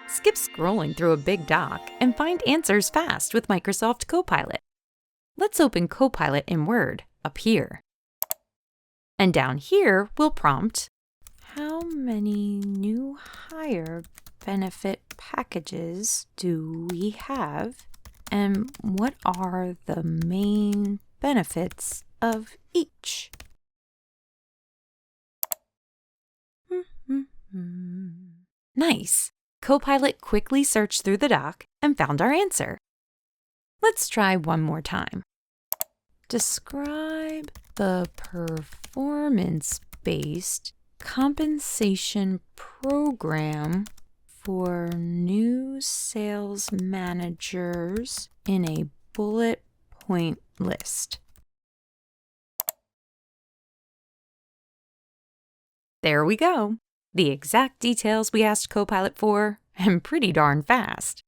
Skip scrolling through a big doc and find answers fast with Microsoft Copilot. Let's open Copilot in Word up here. And down here, we'll prompt, how many new hire benefit packages do we have? And what are the main benefits of each? Nice! Copilot quickly searched through the doc and found our answer. Let's try one more time. Describe the performance-based compensation program for new sales managers in a bullet point list. There we go. The exact details we asked Copilot for, and pretty darn fast.